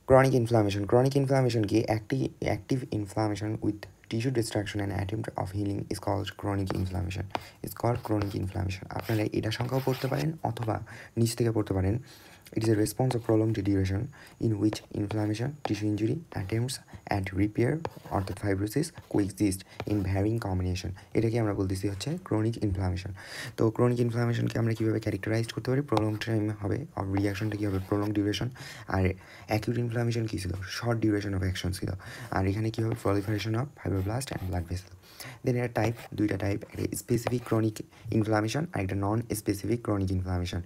Chronic inflammation की active inflammation with tissue destruction and attempt of healing is called chronic inflammation. আপনারা এটা সংখ্যাও পড়তে পারেন অথবা নিচ থেকে পড়তে পারেন. It is a response of prolonged duration in which inflammation, tissue injury, attempts at repair অর্থাৎ fibrosis coexist in varying combination. এটাকে আমরা বলতেছি হচ্ছে chronic inflammation. তো chronic inflammationকে আমরা কীভাবে ক্যারেক্টারাইজ করতে পারি? prolonged টাইম হবে, অফ রিয়াকশনটা কী হবে? prolonged duration. আর অ্যাকিউট ইনফ্লামেশন কী ছিল? শর্ট ডিউরেশন অফ অ্যাকশন ছিল. আর এখানে কী হবে? proliferation of fibroblast and blood vessel. Then এটা দুইটা টাইপ, একটা স্পেসিফিক ক্রনিক ইনফ্লামেশন আর একটা non specific chronic inflammation.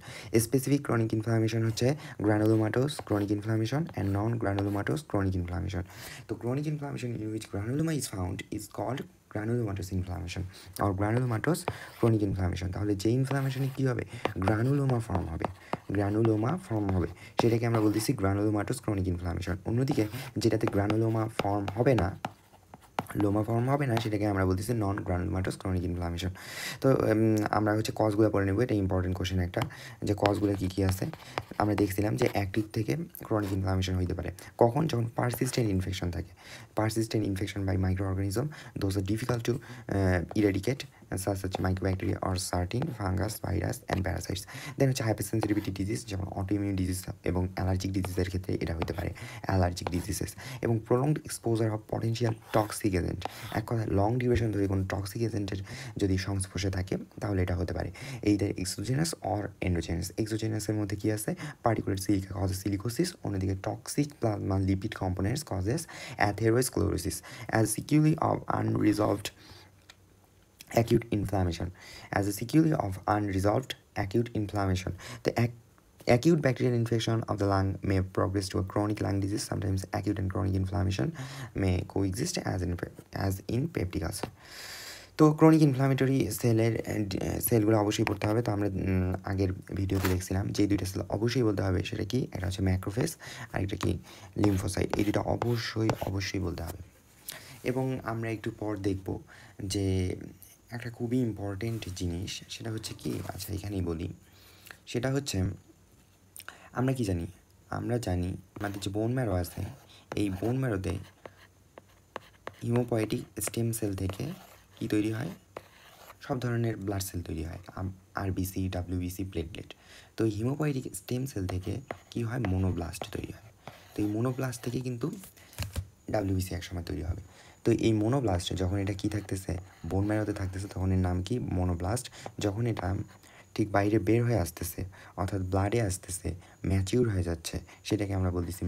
Specific chronic inflammation হচ্ছে granulomatous chronic inflammation and non granulomatous chronic inflammation. তো chronic inflammation in which granuloma is found is called granulomatous inflammation আর granulomatous chronic inflammation. তাহলে যে ইনফ্লামেশনে কী হবে? Granuloma form হবে, সেটাকে আমরা বলতেছি গ্রানুলোমাটোস ক্রনিক ইনফ্লামেশন. অন্যদিকে যেটাতে গ্রানুলোমা ফর্ম হবে না সেটাকে আমরা বলতেছি নন গ্রানুলোমাটোস ক্রনিক ইনফ্লামেশন. তো আমরা হচ্ছে কজগুলো পড়ে নেব. এটা ইম্পর্টেন্ট কোশ্চেন একটা, যে কজগুলো কী কী আছে. আমরা দেখছিলাম যে অ্যাক্টিভ থেকে ক্রনিক ইনফ্লামেশন হইতে পারে কখন? যখন পারসিস্টেন্ট ইনফেকশন থাকে. Persistent infection by micro organism, those are difficult to eradicate such as microbacteria or certain fungus, virus and parasites. Then হচ্ছে হাইপারসেন্সিটিভিটি ডিজিজ, যেমন অটোইমিউন ডিজিজ এবং অ্যালার্জিক ডিজিজের ক্ষেত্রে এটা হতে পারে অ্যালার্জিক ডিজিজেস. এবং prolonged exposure of potential toxic agent, এক কথায় লং ডিউরেশন ধরে কোনো টক্সিক এজেন্টের যদি সংস্পর্শে থাকে তাহলে এটা হতে পারে এইদের এক্সোজেনাস অর এন্ডোজেনাস. এক্সোজেনাসের মধ্যে কী আছে? পার্টিকুলার সিলিকা কজেস সিলিকোসিস, অন্যদিকে toxic plasma lipid components causes atherosclerosis as sequelae of unresolved acute inflammation. As a sequelae of unresolved acute inflammation, the acute bacterial infection of the lung may progress to a chronic lung disease. Sometimes acute and chronic inflammation may coexist as in peptic ulcer. তো chronic inflammatory সেলগুলো অবশ্যই পড়তে হবে. তো আমরা আগের ভিডিওতে দেখছিলাম যে দুইটা সেল অবশ্যই বলতে হবে. সেটা কি? একটা হচ্ছে ম্যাক্রোফেজ আর একটা কি? লিম্ফোসাইট. এই দুটো অবশ্যই বলতে হবে. এবং আমরা একটু পর দেখব যে একটা খুবই ইম্পর্টেন্ট জিনিস, সেটা হচ্ছে কি? আচ্ছা এখানেই বলি. সেটা হচ্ছে আমরা কি জানি? আমরা জানি আমাদের যে বোন ম্যারো আছে, এই বোন ম্যারোতে হিমোপয়েটিক স্টেম সেল থেকে কি তৈরি হয়? সব ধরনের ব্লাড সেল তৈরি হয়, আরবিসি, ডাব্লিউবিসি, প্লেটলেট. তো এই হিমোপয়েটিক স্টেম সেল থেকে কি হয়? মোনোব্লাস্ট তৈরি হয়. তো এই মোনোব্লাস্ট থেকে কিন্তু ডাব্লিউবিসি একসময় তৈরি হবে. তো এই মোনোব্লাস্ট যখন এটা কী থাকতেছে? বোন ম্যারোতে থাকতেছে, তখন এর নাম কি? মোনোব্লাস্ট. যখন এটা ঠিক বাইরে বের হয়ে আসতেছে অর্থাৎ ব্লাডে আসতেছে, ম্যাচিউর হয়ে যাচ্ছে, সেটাকে আমরা বলতেছি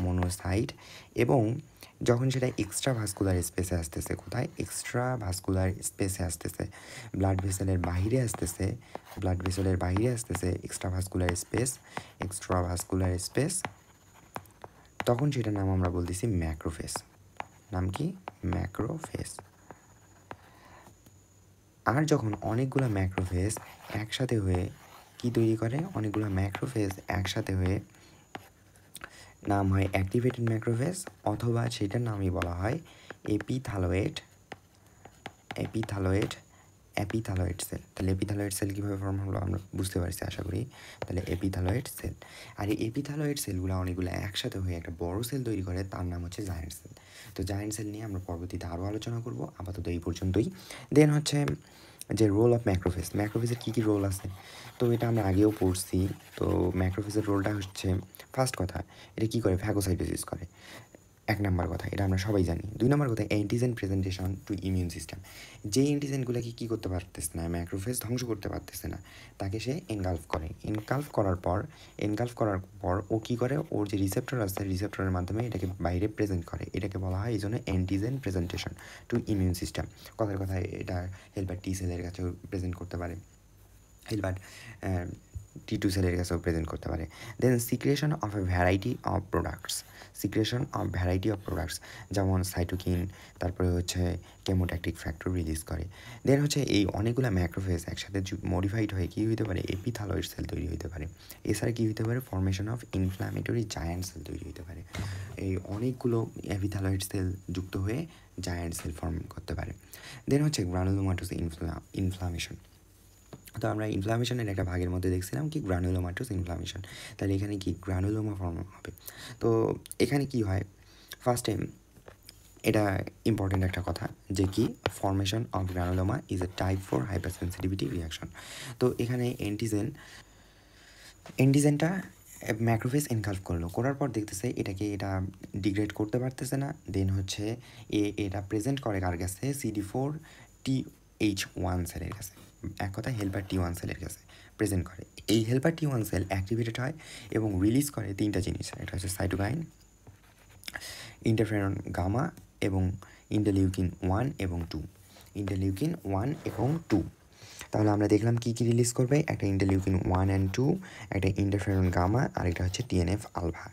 মোনোসাইট. এবং যখন সেটা এক্সট্রা ভাস্কুলার স্পেসে আসতেছে, কোথায়? এক্সট্রা ভাস্কুলার স্পেসে আসতেছে, ব্লাড ভেসেলের বাইরে আসতেছে এক্সট্রা ভাস্কুলার স্পেস, তখন সেটার নাম আমরা বলতেছি ম্যাক্রোফেজ. নাম কি? ম্যাক্রোফেজ. আর যখন অনেকগুলো ম্যাক্রোফেজ একসাথে হয়ে কি তৈরি করে? অনেকগুলো ম্যাক্রোফেজ একসাথে হয়ে নাম হয় অ্যাক্টিভেটেড ম্যাক্রোফেজ, অথবা সেটার নামই বলা হয় এপিথ্যালয়েড সেল. তাহলে এপিথ্যালয়েড সেল কীভাবে ফর্ম হলো আমরা বুঝতে পারছি আশা করি. তাহলে এপিথ্যালয়েড সেল, আর এই এপিথ্যালয়েড সেলগুলো অনেকগুলো একসাথে হয়ে একটা বড় সেল তৈরি করে, তার নাম হচ্ছে জায়ান্ট সেল. তো জায়ান্ট সেল নিয়ে আমরা পরবর্তীতে আরও আলোচনা করব. আপাতত এই পর্যন্তই. দেন হচ্ছে যে রোল অফ ম্যাক্রোফেজের কী রোল আছে, তো এটা আমরা আগেও পড়ছি. তো ম্যাক্রোফেজের রোলটা হচ্ছে, ফার্স্ট কথা, এটা কী করে? ফ্যাগোসাইটোসিস করে, এক নম্বর কথা, এটা আমরা সবাই জানি. দুই নম্বর কথা, antigen presentation to immune system. যে অ্যান্টিজেনগুলোকে কী করতে পারতেছে না, ম্যাক্রোফেজ ধ্বংস করতে পারতেছে না, তাকে সে এনগালফ করার পর ও কী করে? ওর যে রিসেপ্টর আছে, রিসেপ্টরের মাধ্যমে এটাকে বাইরে প্রেজেন্ট করে. এটাকে বলা হয় এই জন্য antigen presentation to immune system. কথায় এটা হেলপার টি সেলের কাছেও প্রেজেন্ট করতে পারে, হেলপার T2 সেলের কাছেও প্রেজেন্ট করতে পারে. Then secretion of variety of products, যেমন সাইটোকিন, তারপরে হচ্ছে কেমোট্যাকটিক ফ্যাক্টর রিলিজ করে. দেন হচ্ছে এই অনেকগুলো ম্যাক্রোফেজ একসাথে মডিফাইড হয়ে কী হতে পারে? এপিথ্যালয়েড সেল তৈরি হতে পারে. এছাড়া কী হতে পারে? Formation of inflammatory giant cell তৈরি হতে পারে. এই অনেকগুলো এপিথ্যালয়েড সেল যুক্ত হয়ে জায়ান্ট সেল ফর্ম করতে পারে. দেন হচ্ছে গ্রানুলোমাটোস ইনফ্লামেশন. তো আমরা ইনফ্লামেশনের একটা ভাগের মধ্যে দেখছিলাম কি গ্রানুলোমাটোস ইনফ্লামেশন, তাহলে এখানে কি গ্রানুলোমা ফর্ম হবে। তো এখানে কি হয়, ফার্স্ট টাইম এটা ইম্পর্টেন্ট একটা কথা যে কি formation of granuloma is a type 4 hyper sensitivity reaction. তো এখানে অ্যান্টিজেনটা ম্যাক্রোফেজ এনকালফ করার পর দেখতেছে এটা ডিগ্রেড করতে পারতেছে না, দেন হচ্ছে এটা প্রেজেন্ট করে কার কাছে, CD4TH1 সেলের কাছে, এক কথা হেল্পার T1 সেলের কাছে প্রেজেন্ট করে। এই হেল্পার T1 সেল অ্যাক্টিভেটেড হয় এবং রিলিজ করে তিনটা জিনিস, এটা হচ্ছে সাইটোকাইন, ইন্টারফেরন গামা এবং ইন্টারলিউকিন 1 এবং 2, ইন্টারলিউকিন 1 এবং 2। তাহলে আমরা দেখলাম কী কী রিলিজ করবে, একটা ইন্টারলিউকিন 1 অ্যান্ড 2, একটা ইন্টারফেরন গামা, আর এটা হচ্ছে TNF আলফা।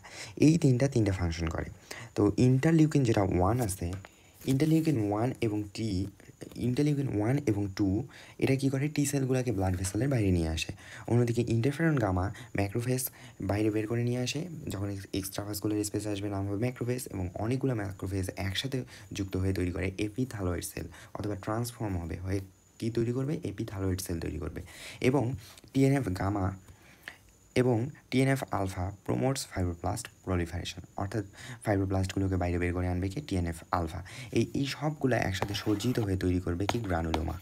এই তিনটা ফাংশন করে। তো ইন্টারলিউকিন যেটা 1 আছে, ইন্টারলিউকিন 1 এবং 2 এটা কী করে, টি সেলগুলোকে ব্লাড ভেসেলের বাইরে নিয়ে আসে। অন্যদিকে ইন্টারফেরন গামা ম্যাক্রোফেজ বাইরে বের করে নিয়ে আসে, যখন এক্সট্রাভাস্কুলার স্পেস আসবে নাম হবে ম্যাক্রোফেজ, এবং অনেকগুলো ম্যাক্রোফেজ একসাথে যুক্ত হয়ে তৈরি করে এপিথালোয়েড সেল, অথবা ট্রান্সফর্ম হয়ে কী তৈরি করবে, এপিথালোয়েড সেল তৈরি করবে। এবং TNF গামা এবং TNF alpha promotes fibroblast proliferation, অর্থাৎ ফাইব্রোব্লাস্টগুলোকে বাইরে বের করে আনবে কি TNF আলফা। এই সবগুলো একসাথে সজ্জিত হয়ে তৈরি করবে কি গ্রানুলোমা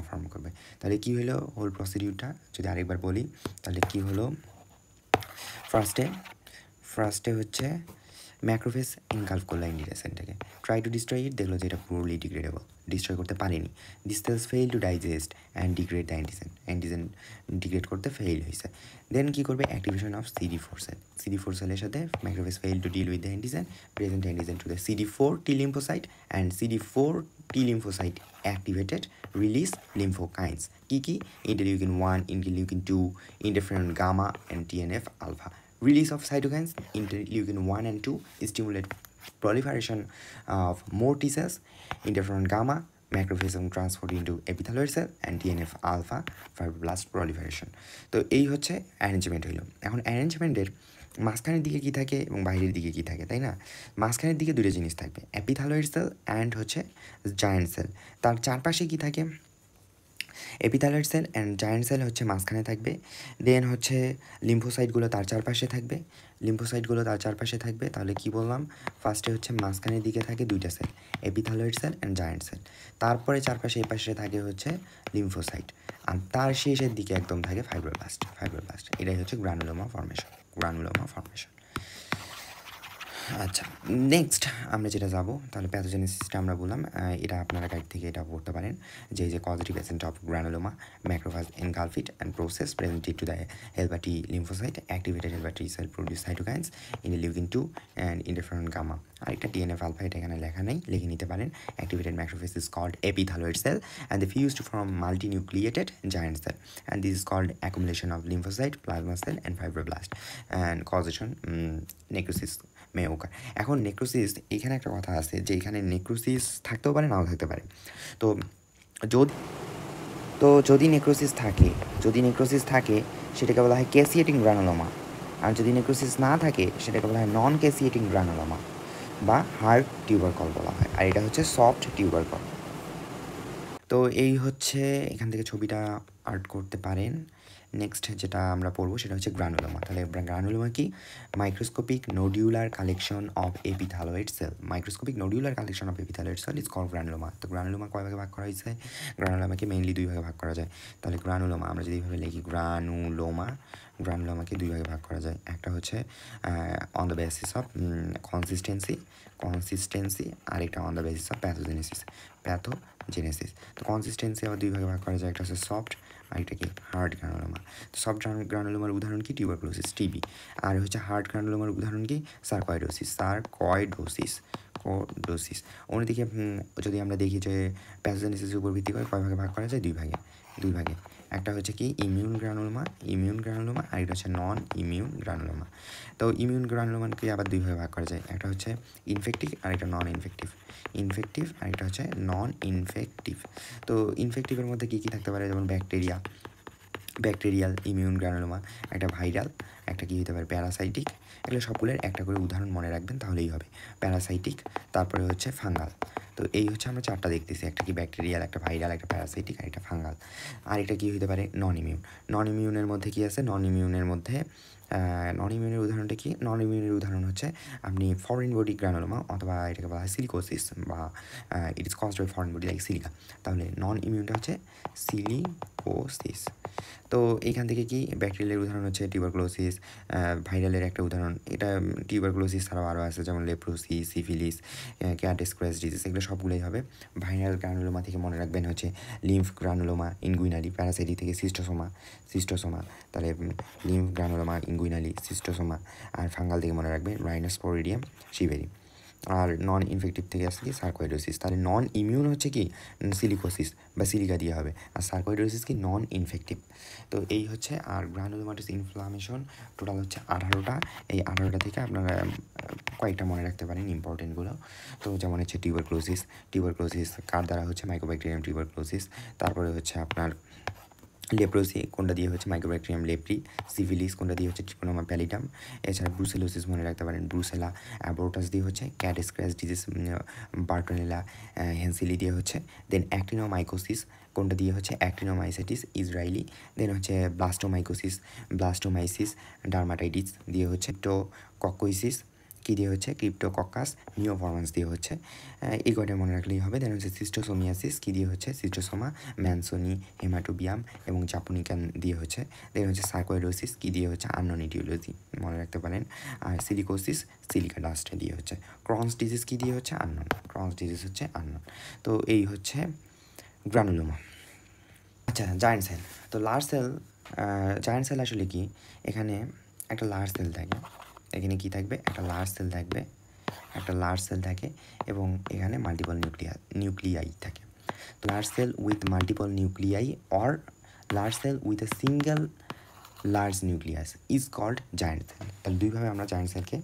ফর্ম করবে। তাহলে কি হলো হোল প্রসিডিউরটা যদি আরেকবার বলি, তাহলে কি হলো, ফার্স্টে হচ্ছে ম্যাক্রোফেজ এনকালফ করলো অ্যান্টিডেসেন্টটাকে, ট্রাই টু ডিস্ট্রয় ইট, দেখলো যে এটা পুরোলি ডিগ্রেডেবল, ডিস্ট্রয় করতে পারেনি। This cells fail to digest and degrade the antigen degrade করতে ফেইল হয়েছে। দেন কী করবে, activation of CD4 sell, CD4 সেলের সাথে macrophage fail to deal with the antigen, present antigen to the CD4T lymphocyte and CD4T lymphocyte activated release lymphokines, কি interleukin 1, interleukin 2, interferon gamma and TNF alpha. Release of cytokines interleukin 1 and 2 stimulate proliferation of more T cells, interferon gamma macrophage transferred into epithelial cell and TNF alpha fibroblast proliferation. তো এই হচ্ছে arrangement হইল। এখন অ্যারেঞ্জমেন্টের মাঝখানের দিকে কী থাকে এবং বাইরের দিকে কী থাকে, তাই না? মাঝখানের দিকে দুটো জিনিস থাকবে, epithelial সেল অ্যান্ড হচ্ছে জায়ান্ট সেল। তার চারপাশে কী থাকে, এপিথ্যালয়েড সেল অ্যান্ড জায়ান্ট সেল হচ্ছে মাঝখানে থাকবে, দেন হচ্ছে লিম্ফোসাইটগুলো তার চারপাশে থাকবে। তাহলে কি বললাম, ফার্স্টে হচ্ছে মাঝখানের দিকে থাকে দুইটা cell, epithelioid cell and giant cell, তারপরে চারপাশে এপাশে থাকে হচ্ছে লিম্ফোসাইট, আর তার শেষের দিকে একদম থাকে ফাইব্রোব্লাস্ট। এটাই হচ্ছে গ্রানুলোমা ফর্মেশন। আচ্ছা, নেক্সট আমরা যেটা যাব, তাহলে প্যাথোজেনেসিসটা আমরা বললাম, এটা আপনারা গাইড থেকে এটা পড়তে পারেন, যে causative agent of granuloma, macrophage engulf it and process presented to the helper T lymphocyte, activated helper T cell produce cytokines, interleukin 2 and interferon gamma. আরেকটা TNF আলফা, এটা এখানে লেখা নেই, লিখে নিতে পারেন। Activated macrophage is called epithelial cell and they fuse to form multinucleated giant cell, and this is called accumulation of lymphocyte, plasma cell and fibroblast and causation necrosis may occur. এখন necrosis, এখানে একটা কথা আছে যে এখানে necrosis থাকতেও পারে নাও থাকতে পারে। তো যদি নেক্রোসিস থাকে সেটাকে বলা হয় ক্যাসিয়েটিং গ্রানুলোমা, আর যদি নেক্রোসিস না থাকে সেটাকে বলা হয় নন ক্যাসিয়েটিং গ্রানুলোমা বা হার্ড টিউবারকল বলা হয়, আর এটা হচ্ছে সফট টিউবারকল। তো এই হচ্ছে এখান থেকে ছবিটা আর্ট করতে পারেন। নেক্সট যেটা আমরা পড়বো সেটা হচ্ছে গ্রানুলোমা। তাহলে গ্রানুলোমা কি, microscopic nodular collection of epithelioid cell, is called granuloma. তো গ্রানুলোমা কয় ভাগে ভাগ করা হয়েছে, গ্রানুলোমাকে মেইনলি দুই ভাগে ভাগ করা যায়। তাহলে গ্রানুলোমা আমরা যদি এইভাবে লিখি, গ্রানুলোমাকে দুই ভাগে ভাগ করা যায়, একটা হচ্ছে on the basis of consistency, আর একটা on the basis of pathogenesis. তো কনসিস্টেন্সি আবার দুই ভাগে ভাগ করা যায়, একটা হচ্ছে সফট আর একটা কি হার্ড গ্রানুলোমা। তো সফট গ্রানুলোমার উদাহরণ কি, টিউবারকুলোসিস, TB। আর হচ্ছে হার্ড গ্রানুলোমার উদাহরণ কি, সার্কয়েডোসিস। অন্যদিকে যদি আমরা দেখি যে প্যাথোজেনেসিসের উপর ভিত্তি করে কয় ভাগে ভাগ করা যায়, দুই ভাগে। একটা হচ্ছে কি ইমিউন গ্রানুলোমা, আর এটা হচ্ছে নন ইমিউন গ্রানুলোমা। তো ইমিউন গ্রানুলোমাকে আবার দুই ভাগে ভাগ করা যায়, একটা হচ্ছে ইনফেক্টিভ আর একটা নন ইনফেক্টিভ, আর এটা হচ্ছে নন ইনফেক্টিভ। তো ইনফেক্টিভের মধ্যে কী কী থাকতে পারে, যেমন ব্যাকটেরিয়াল ইমিউন গ্রানুলোমা, একটা ভাইরাল একটা কী হতে পারে প্যারাসাইটিক। এগুলো সবগুলোর একটা করে উদাহরণ মনে রাখবেন তাহলেই হবে। প্যারাসাইটিক, তারপরে হচ্ছে ফাঙ্গাল। তো এই হচ্ছে আমরা চারটা দেখতেছি, একটা কি ব্যাকটেরিয়াল, একটা ভাইরাল, একটা প্যারাসাইটিক আর একটা ফাঙ্গাল। আর এটা কী হতে পারে নন ইমিউন। নন ইমিউনের মধ্যে কী আছে, নন ইমিউনের মধ্যে নন ইমিউনের উদাহরণটা কি, নন ইমিউনের উদাহরণ হচ্ছে আপনি ফরেন বডি গ্রানুলোমা অথবা এটাকে বলা হয় সিলিকোসিস বা it is caused by foreign body like silica. তাহলে নন ইমিউনটা হচ্ছে সিলিকোসিস। তো এইখান থেকে কি ব্যাকটেরিয়ালের উদাহরণ হচ্ছে টিউবারকুলোসিস, ভাইরালের একটা উদাহরণ, এটা টিউবারকুলোসিস ছাড়াও আরও আছে যেমন লেপ্রোসি, সিফিলিস, ক্যাটেস্ক্রাস ডিজিজ, এগুলো সবগুলোই হবে। ভাইরাল গ্রানুলোমা থেকে মনে রাখবেন হচ্ছে লিম্ফ গ্রানুলোমা ইনগুইনালি, প্যারাসাইটিক থেকে সিস্টোসোমা, তাহলে লিম্ফ গ্রানুলোমা ইনগুইনালি, সিস্টোসোমা। আর ফাঙ্গাল থেকে মনে রাখবেন রাইনোস্পোরিডিয়াম শিভেরি। আর নন ইনফেক্টিভ থেকে আসছে কি সার্কোইডোসিস। তাহলে নন ইমিউন হচ্ছে কি সিলিকোসিস বা সিলিকা দিয়ে হবে, আর সার্কোইডোসিস কি নন ইনফেক্টিভ। তো এই হচ্ছে। আর গ্রানুলোমাটাস ইনফ্লামেশন টোটাল হচ্ছে 18টা। এই 18টা থেকে আপনারা কয়েকটা মনে রাখতে পারেন ইম্পর্টেন্টগুলো। তো যেমন হচ্ছে টিউবারকুলোসিস কার দ্বারা হচ্ছে মাইক্রোব্যাকটেরিয়াম টিউবারকুলোসিস। তারপরে হচ্ছে আপনার লেপ্রোসি কোনটা দিয়ে হচ্ছে মাইক্রোব্যাকটেরিয়াম লেপ্রি। সিফিলিস কোনটা দিয়ে হচ্ছে ট্রিকোনোমা প্যালিটাম। এছাড়া ব্রুসেলোসিস মনে রাখতে পারেন ব্রুসেলা অ্যাবোর্টাস দিয়ে হচ্ছে ক্যাটেস্ক্রাস ডিজিজ, বার্টোনেলা হেন্সিলি দিয়ে হচ্ছে। দেন অ্যাক্টিনোমাইকোসিস কোনটা দিয়ে হচ্ছে অ্যাক্টিনোমাইসাইটিস ইসরায়েলি। দেন হচ্ছে ব্লাস্টোমাইসিস ডার্মাটাইটিস দিয়ে হচ্ছে টোকক্কোইসিস কী দিয়ে হচ্ছে ক্রিপ্টোকক্কাস নিওফরমান্স দিয়ে হচ্ছে। এই কয়টা মনে রাখলেই হবে। দেন হচ্ছে সিস্টোসোমিয়াসিস কী দিয়ে হচ্ছে সিস্টোসোমা ম্যানসোনি হেমাটোবিয়াম এবং জাপুনিকান দিয়ে হচ্ছে। দেন হচ্ছে সার্কোইডোসিস কী দিয়ে হচ্ছে আননোন ইটিওলজি মনে রাখতে পারেন। আর সিলিকোসিস সিলিকা ডাস্ট দিয়ে হচ্ছে। ক্রনস ডিজিজ কী দিয়ে হচ্ছে আননোন, ক্রনস ডিজিজ হচ্ছে আননোন। তো এই হচ্ছে গ্রানুলোমা। আচ্ছা জায়ান্ট সেল। তো জায়ান্ট সেল আসলে কি, এখানে একটা লার্জ সেল থাকে, এখানে কি থাকবে একটা লার্জ সেল থাকে এবং এখানে মাল্টিপল নিউক্লিয়াই থাকে। Large cell with multiple nuclei or large cell with a single large nucleus is called giant cell. তাহলে দুইভাবে আমরা জায়ান্ট সেলকে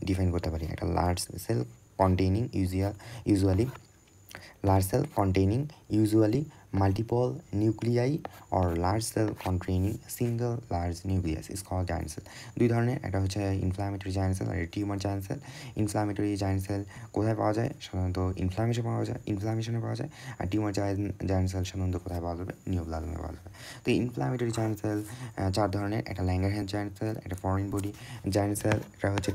ডিফাইন করতে পারি। একটা large cell containing usually multiple nuclei or large cell containing single large nucleus is called giant cell. দুই ধরনের, একটা হচ্ছে ইনফ্লামেটরি জায়ান্ট সেল আর tumour giant cell. Inflammatory giant cell কোথায় পাওয়া যায়, সাধারণত ইনফ্লামেশনে পাওয়া যায়। আর টিউমার জায়ান্ট সেল সাধারণত কোথায় পাওয়া যাবে, নিওপ্লাজমে পাওয়া যাবে। তো ইনফ্লামেটরি জায়ান্ট সেল চার ধরনের, একটা ল্যাঙ্গারহ্যান্স জায়ান্ট সেল, একটা ফরেন বডি জায়ান্ট সেল, এটা হচ্ছে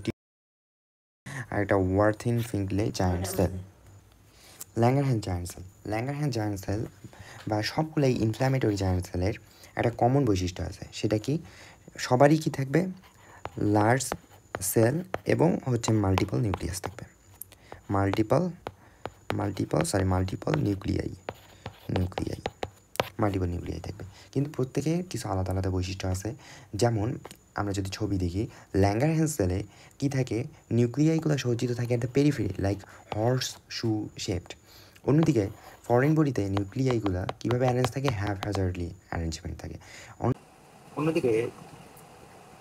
আর একটা Warthin Finkeldey giant cell. Langhans giant cell বা সবগুলোই ইনফ্ল্যামেটরি জায়ান্ট সেলের একটা কমন বৈশিষ্ট্য আছে। সেটা কি, সবারই কি থাকবে লার্জ সেল এবং হচ্ছে মাল্টিপল নিউক্লিয়াস থাকবে, মাল্টিপল নিউক্লিয়াই থাকবে। কিন্তু প্রত্যেকের কিছু আলাদা আলাদা বৈশিষ্ট্য আছে। যেমন আমরা যদি ছবি দেখি, ল্যাঙ্গারহ্যান্স সেলে কী থাকে, নিউক্লিয়াইগুলো সজ্জিত থাকে একটা পেরিফেরি লাইক হর্স শু শেপড। অন্যদিকে ফরেন বডিতে নিউক্লিয়াইগুলো কীভাবে অ্যারেঞ্জ থাকে, হ্যাজার্ডলি অ্যারেঞ্জমেন্ট থাকে। অন্যদিকে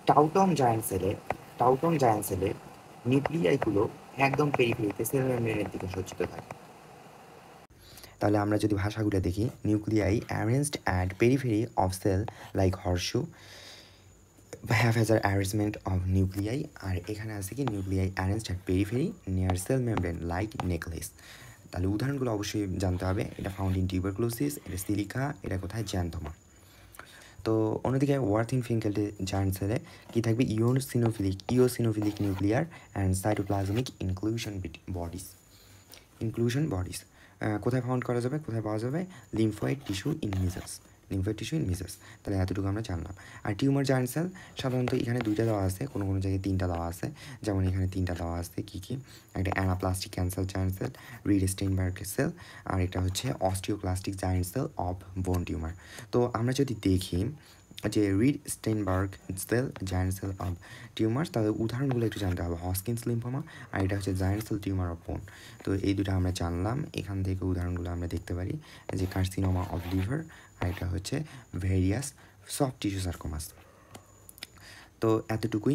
টাউটন জায়ান্ট সেলে নিউক্লিয়াইগুলো একদম পেরিফেরিতে সেলের মেমব্রেনের দিকে সজ্জিত থাকে। তাহলে আমরা যদি ভাষাগুলো দেখি, nuclei arranged at periphery of cell like horseshoe, haphazard arrangement of nuclei। আর এখানে আছে কি nuclei arranged at periphery near cell membrane like necklace. তাহলে উদাহরণগুলো অবশ্যই জানতে হবে। এটা ফাউন্ড ইন টিউবারকুলোসিস, এটা সিলিকা, এটা কোথায় জ্যান্থোমা। তো অন্যদিকে ওয়ার্থিন-ফিঙ্কেল জায়ান্ট সেলে কী থাকবে, eosinophilic nuclear and cytoplasmic inclusion bodies. কোথায় ফাউন্ড করা যাবে, কোথায় পাওয়া যাবে, লিম্ফয়েড টিস্যু ইন মিজাস। তাহলে এতটুকু আমরা জানলাম। আর টিউমার জায়ান্ট সেল সাধারণত এখানে দুইটা দেওয়া আছে, কোনো কোনো জায়গায় তিনটা দেওয়া আছে। যেমন এখানে তিনটা দেওয়া আছে, কী একটা anaplastic cancer giant cell, Reed Sternberg cell, আর এটা হচ্ছে osteoclastic giant cell of bone tumour. তো আমরা যদি দেখি যে Reed Sternberg cell giant cell of tumour, তাদের উদাহরণগুলো একটু জানতে হবে। হস্কিন্স লিম্ফোমা আর এটা হচ্ছে জায়ান্ট সেল টিউমার অফ বোন। তো এই দুটো আমরা জানলাম। এখান থেকে উদাহরণগুলো আমরা দেখতে পারি যে কার্সিনোমা অফ লিভার আর এটা হচ্ছে ভেরিয়াস সফট টিস্যু সার্কোমাস। তো এতটুকুই।